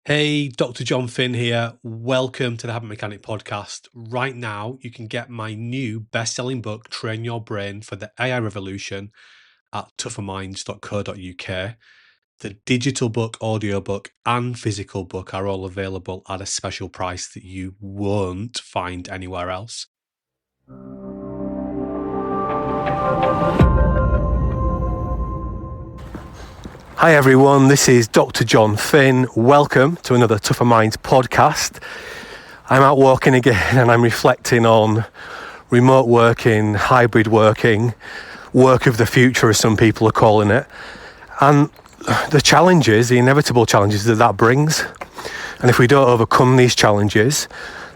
Hey, Dr. Jon Finn here. Welcome to the Habit Mechanic podcast. Right now, you can get my new best-selling book, Train Your Brain for the AI Revolution, at tougherminds.co.uk. The digital book, audiobook, and physical book are all available at a special price that you won't find anywhere else. Hi everyone, this is Dr. Jon Finn. Welcome to another Tougher Minds podcast. I'm out walking again and I'm reflecting on remote working, hybrid working, work of the future as some people are calling it, and the challenges, the inevitable challenges that brings. And if we don't overcome these challenges,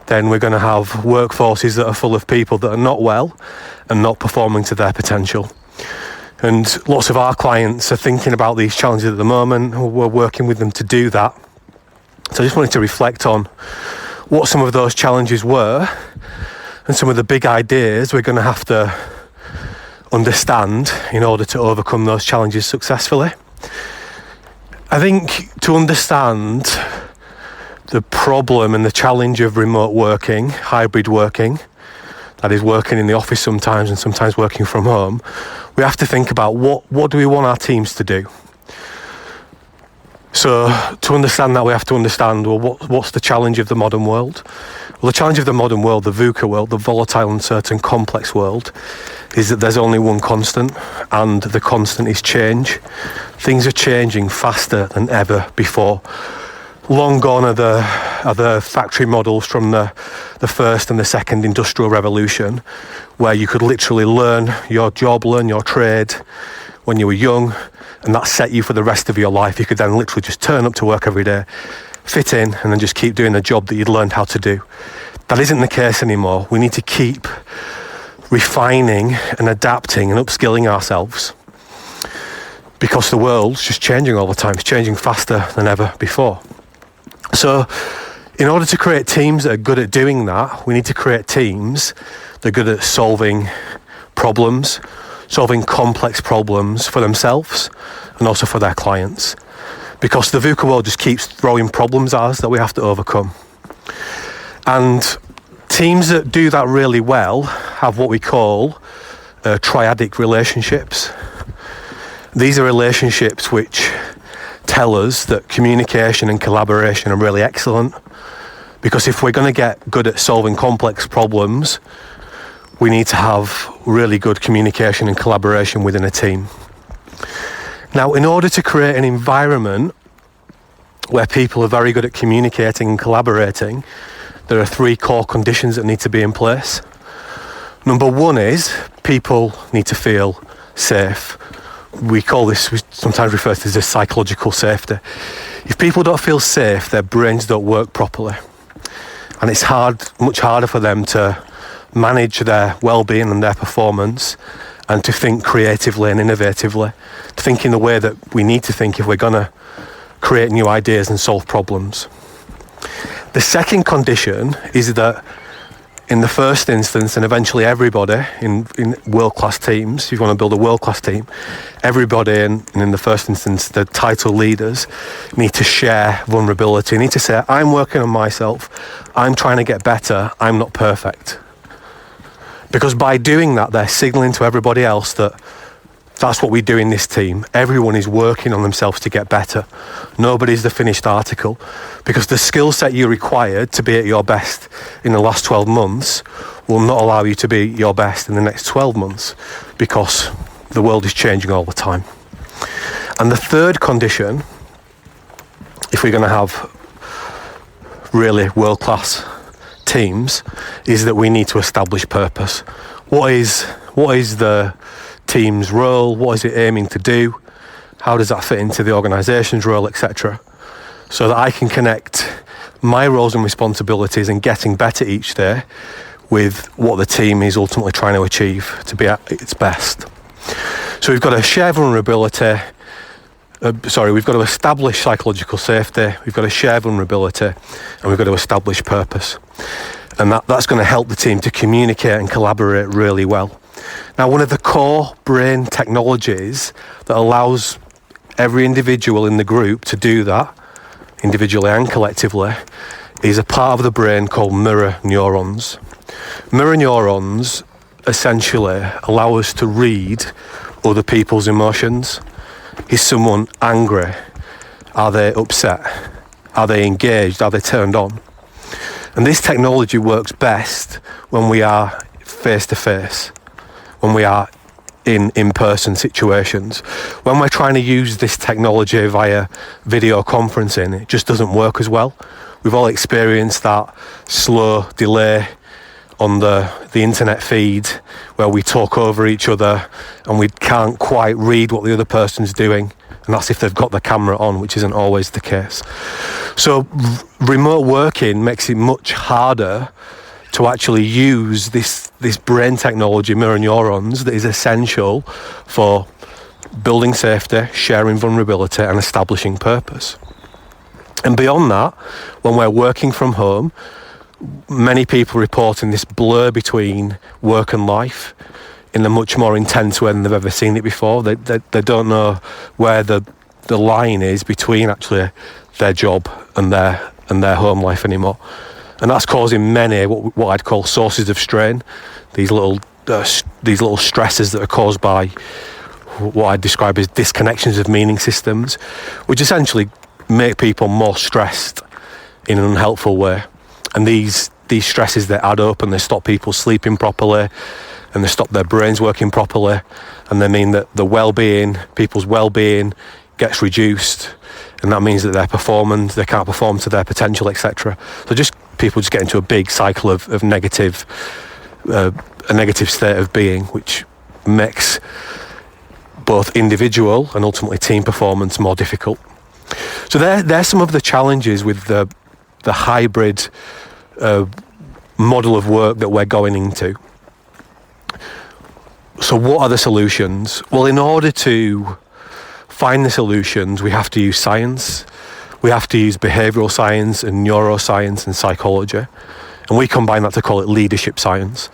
then we're going to have workforces that are full of people that are not well and not performing to their potential. And lots of our clients are thinking about these challenges at the moment. We're working with them to do that. So I just wanted to reflect on what some of those challenges were and some of the big ideas we're going to have to understand in order to overcome those challenges successfully. I think to understand the problem and the challenge of remote working, hybrid working, that is working in the office sometimes and sometimes working from home, we have to think about what do we want our teams to do. So to understand that, we have to understand, well, what's the challenge of the modern world? Well, the challenge of the modern world, the VUCA world, the volatile, uncertain, complex world, is that there's only one constant, and the constant is change. Things are changing faster than ever before. Long gone are the factory models from the first and the second industrial revolution, where you could literally learn your job, learn your trade when you were young, and that set you for the rest of your life. You could then literally just turn up to work every day, fit in, and then just keep doing the job that you'd learned how to do. That isn't the case anymore. We need to keep refining and adapting and upskilling ourselves, because the world's just changing all the time. It's changing faster than ever before. So in order to create teams that are good at doing that, we need to create teams that are good at solving problems, solving complex problems for themselves and also for their clients. Because the VUCA world just keeps throwing problems at us that we have to overcome. And teams that do that really well have what we call triadic relationships. These are relationships which tell us that communication and collaboration are really excellent, because if we're going to get good at solving complex problems, we need to have really good communication and collaboration within a team. Now, in order to create an environment where people are very good at communicating and collaborating, there are three core conditions that need to be in place. Number one is people need to feel safe. We sometimes refer to this as psychological safety. If people don't feel safe, their brains don't work properly. And it's much harder for them to manage their well-being and their performance, and to think creatively and innovatively, to think in the way that we need to think if we're going to create new ideas and solve problems. The second condition is that in the first instance, and eventually everybody in world-class teams, if you want to build a world-class team, everybody in the first instance, the title leaders, need to share vulnerability, need to say, I'm working on myself, I'm trying to get better, I'm not perfect. Because by doing that, they're signalling to everybody else that that's what we do in this team. Everyone is working on themselves to get better. Nobody's the finished article, because the skill set you required to be at your best in the last 12 months will not allow you to be your best in the next 12 months, because the world is changing all the time. And the third condition, if we're going to have really world-class teams, is that we need to establish purpose. What is the team's role? What is it aiming to do? How does that fit into the organisation's role, etc.? So that I can connect my roles and responsibilities and getting better each day with what the team is ultimately trying to achieve to be at its best. So we've got to share vulnerability. We've got to establish psychological safety, we've got to share vulnerability, and we've got to establish purpose. And that's going to help the team to communicate and collaborate really well. Now, one of the core brain technologies that allows every individual in the group to do that individually and collectively, is a part of the brain called mirror neurons. Mirror neurons essentially allow us to read other people's emotions. Is someone angry? Are they upset? Are they engaged? Are they turned on? And this technology works best when we are face to face, when we are in in-person situations. When we're trying to use this technology via video conferencing, it just doesn't work as well. We've all experienced that slow delay on the internet feed where we talk over each other and we can't quite read what the other person's doing, and that's if they've got the camera on, which isn't always the case. So remote working makes it much harder to actually use this brain technology, mirror neurons, that is essential for building safety, sharing vulnerability and establishing purpose. And beyond that, when we're working from home, many people reporting this blur between work and life in a much more intense way than they've ever seen it before. They don't know where the line is between actually their job and their home life anymore. And that's causing many what I'd call sources of strain, these little stresses that are caused by what I describe as disconnections of meaning systems, which essentially make people more stressed in an unhelpful way. And these stresses, they add up and they stop people sleeping properly and they stop their brains working properly, and they mean that people's well-being gets reduced, and that means that they can't perform to their potential, etc. So people just get into a big cycle of a negative state of being, which makes both individual and ultimately team performance more difficult. So there's some of the challenges with the hybrid model of work that we're going into. So what are the solutions? Well, in order to find the solutions, we have to use science. We have to use behavioural science and neuroscience and psychology. And we combine that to call it leadership science.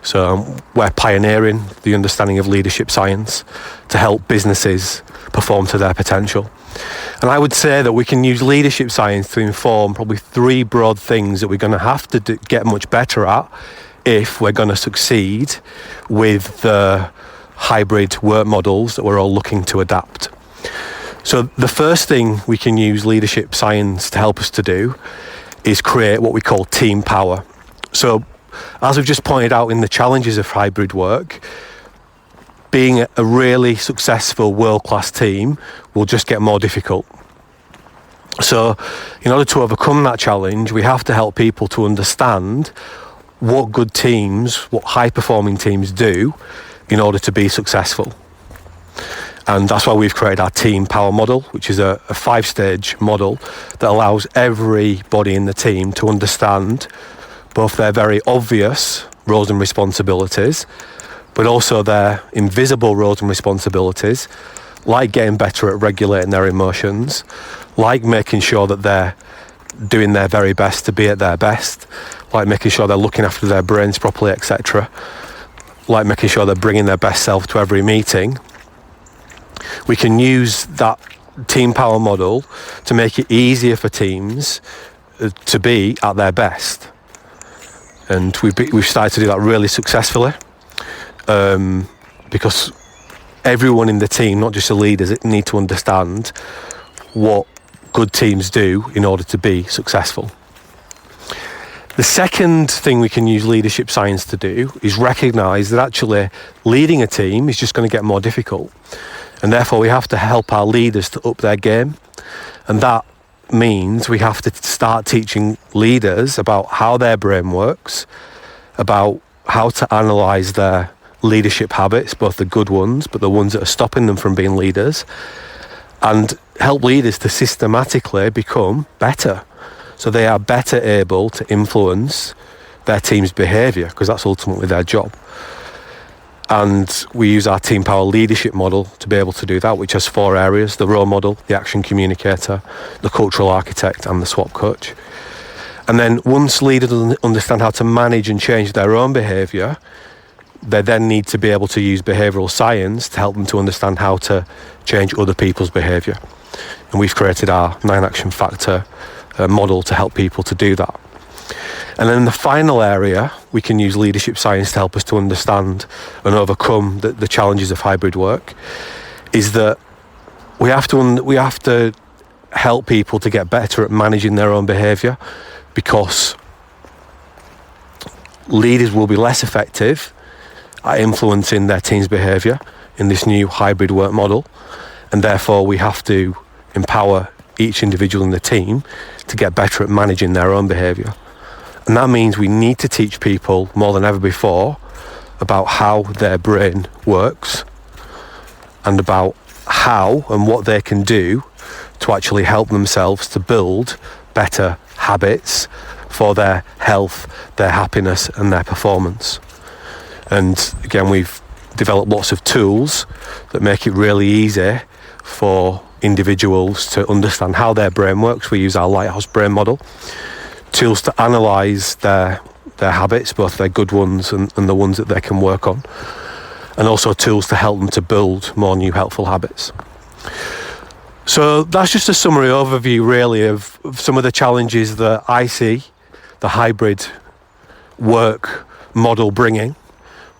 So we're pioneering the understanding of leadership science to help businesses perform to their potential. And I would say that we can use leadership science to inform probably three broad things that we're going to have to get much better at if we're going to succeed with the hybrid work models that we're all looking to adapt. So the first thing we can use leadership science to help us to do is create what we call team power. So as we've just pointed out in the challenges of hybrid work, being a really successful world-class team will just get more difficult. So in order to overcome that challenge, we have to help people to understand what good teams, what high-performing teams do in order to be successful. And that's why we've created our team power model, which is a 5-stage model that allows everybody in the team to understand both their very obvious roles and responsibilities, but also their invisible roles and responsibilities, like getting better at regulating their emotions, like making sure that they're doing their very best to be at their best, like making sure they're looking after their brains properly, etc., like making sure they're bringing their best self to every meeting. We can use that team power model to make it easier for teams to be at their best. And we've started to do that really successfully, because everyone in the team, not just the leaders, need to understand what good teams do in order to be successful. The second thing we can use leadership science to do is recognise that actually leading a team is just going to get more difficult. And therefore we have to help our leaders to up their game. And that means we have to start teaching leaders about how their brain works, about how to analyse their leadership habits, both the good ones, but the ones that are stopping them from being leaders, and help leaders to systematically become better. So they are better able to influence their team's behaviour, because that's ultimately their job. And we use our team power leadership model to be able to do that, which has 4 areas: the role model, the action communicator, the cultural architect, and the swap coach. And then once leaders understand how to manage and change their own behaviour, they then need to be able to use behavioural science to help them to understand how to change other people's behaviour. And we've created our 9 action factor model to help people to do that. And then the final area, we can use leadership science to help us to understand and overcome the challenges of hybrid work, is that we have to help people to get better at managing their own behaviour, because leaders will be less effective at influencing their team's behaviour in this new hybrid work model, and therefore we have to empower each individual in the team to get better at managing their own behaviour. And that means we need to teach people more than ever before about how their brain works and about how and what they can do to actually help themselves to build better habits for their health, their happiness and their performance. And again, we've developed lots of tools that make it really easy for individuals to understand how their brain works. We use our Lighthouse brain model, tools to analyse their habits, both their good ones and the ones that they can work on, and also tools to help them to build more new helpful habits. So that's just a summary overview really of some of the challenges that I see the hybrid work model bringing.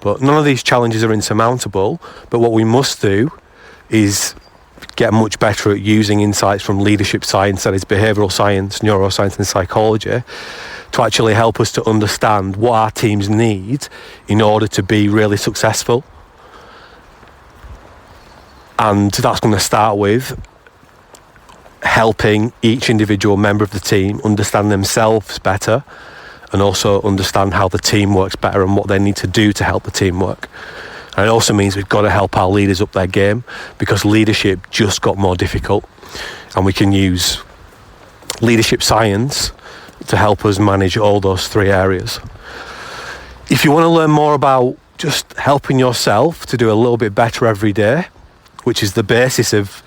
But none of these challenges are insurmountable, but what we must do is get much better at using insights from leadership science, that is behavioural science, neuroscience and psychology, to actually help us to understand what our teams need in order to be really successful. And that's going to start with helping each individual member of the team understand themselves better, and also understand how the team works better and what they need to do to help the team work. And it also means we've got to help our leaders up their game, because leadership just got more difficult, and we can use leadership science to help us manage all those 3 areas. If you want to learn more about just helping yourself to do a little bit better every day, which is the basis of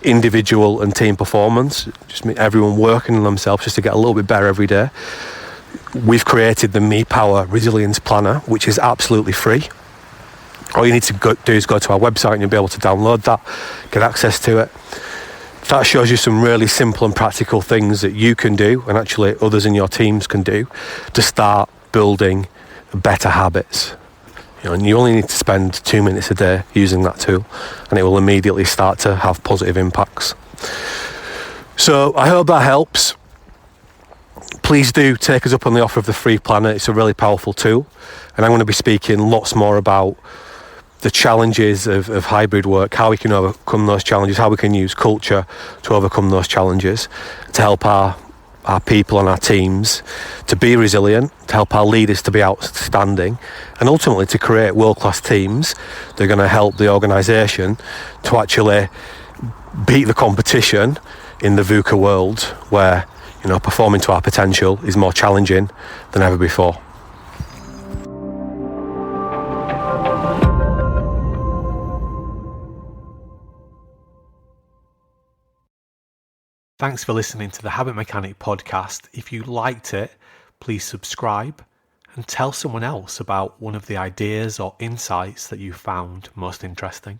individual and team performance, just everyone working on themselves just to get a little bit better every day, we've created the Me Power Resilience Planner, which is absolutely free. All you need to do is go to our website and you'll be able to download that, get access to it. That shows you some really simple and practical things that you can do, and actually others in your teams can do, to start building better habits. And you only need to spend 2 minutes a day using that tool, and it will immediately start to have positive impacts. So I hope that helps. Please do take us up on the offer of the free planner. It's a really powerful tool, and I'm going to be speaking lots more about the challenges of hybrid work, how we can overcome those challenges, how we can use culture to overcome those challenges, to help our people and our teams to be resilient, to help our leaders to be outstanding, and ultimately to create world-class teams that are going to help the organisation to actually beat the competition in the VUCA world, where performing to our potential is more challenging than ever before. Thanks for listening to the Habit Mechanic podcast. If you liked it, please subscribe and tell someone else about one of the ideas or insights that you found most interesting.